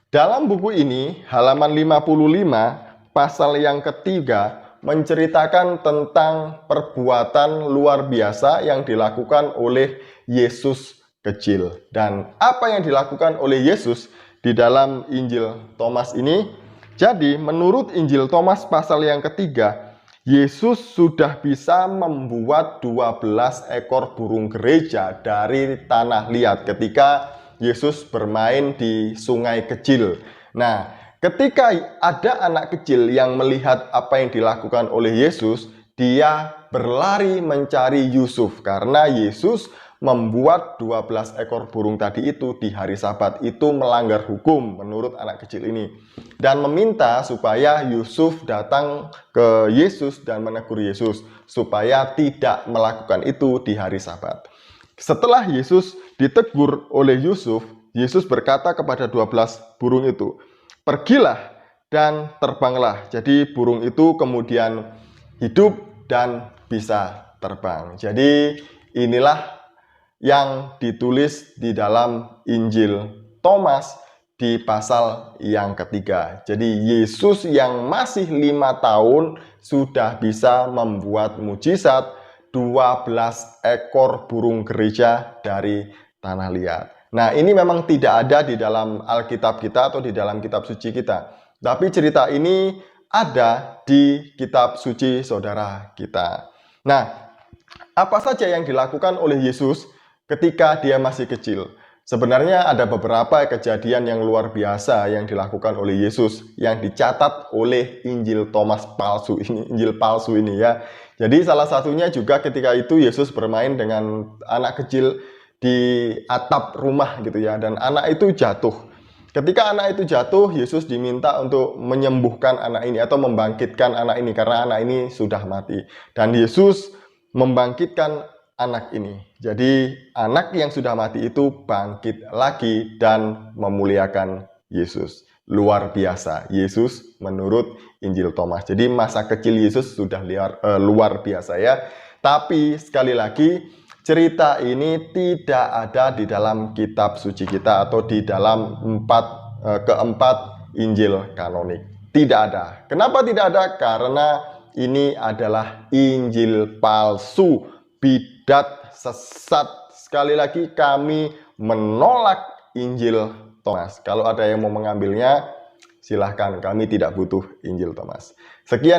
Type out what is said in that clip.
Dalam buku ini, halaman 55, pasal yang ketiga, menceritakan tentang perbuatan luar biasa yang dilakukan oleh Yesus kecil. Dan apa yang dilakukan oleh Yesus di dalam Injil Thomas ini? Jadi, menurut Injil Thomas pasal yang ketiga, Yesus sudah bisa membuat 12 ekor burung gereja dari tanah liat ketika Yesus bermain di sungai kecil. Nah, ketika ada anak kecil yang melihat apa yang dilakukan oleh Yesus, dia berlari mencari Yusuf karena Yesus membuat 12 ekor burung tadi itu di hari Sabat. Itu melanggar hukum menurut anak kecil ini. Dan meminta supaya Yusuf datang ke Yesus dan menegur Yesus supaya tidak melakukan itu di hari Sabat. Setelah Yesus ditegur oleh Yusuf, Yesus berkata kepada 12 burung itu, "Pergilah dan terbanglah." Jadi burung itu kemudian hidup dan bisa terbang. Jadi inilah yang ditulis di dalam Injil Thomas di pasal yang ketiga. Jadi Yesus yang masih 5 tahun sudah bisa membuat mujizat 12 ekor burung gereja dari tanah liat. Nah, ini memang tidak ada di dalam Alkitab kita atau di dalam kitab suci kita. Tapi cerita ini ada di kitab suci saudara kita. Nah, apa saja yang dilakukan oleh Yesus ketika dia masih kecil? Sebenarnya ada beberapa kejadian yang luar biasa yang dilakukan oleh Yesus yang dicatat oleh Injil Thomas palsu ini, Injil palsu ini ya. Jadi salah satunya juga ketika itu Yesus bermain dengan anak kecil di atap rumah gitu ya, dan anak itu jatuh. Ketika anak itu jatuh, Yesus diminta untuk menyembuhkan anak ini atau membangkitkan anak ini karena anak ini sudah mati. Dan Yesus membangkitkan anak ini. Jadi anak yang sudah mati itu bangkit lagi dan memuliakan Yesus. Luar biasa Yesus menurut Injil Thomas. Jadi masa kecil Yesus sudah luar biasa ya. Tapi sekali lagi cerita ini tidak ada di dalam kitab suci kita atau di dalam keempat Injil kanonik. Tidak ada. Kenapa tidak ada? Karena ini adalah Injil palsu, bidat, sesat. Sekali lagi kami menolak Injil Thomas. Kalau ada yang mau mengambilnya, silahkan. Kami tidak butuh Injil Thomas. Sekian.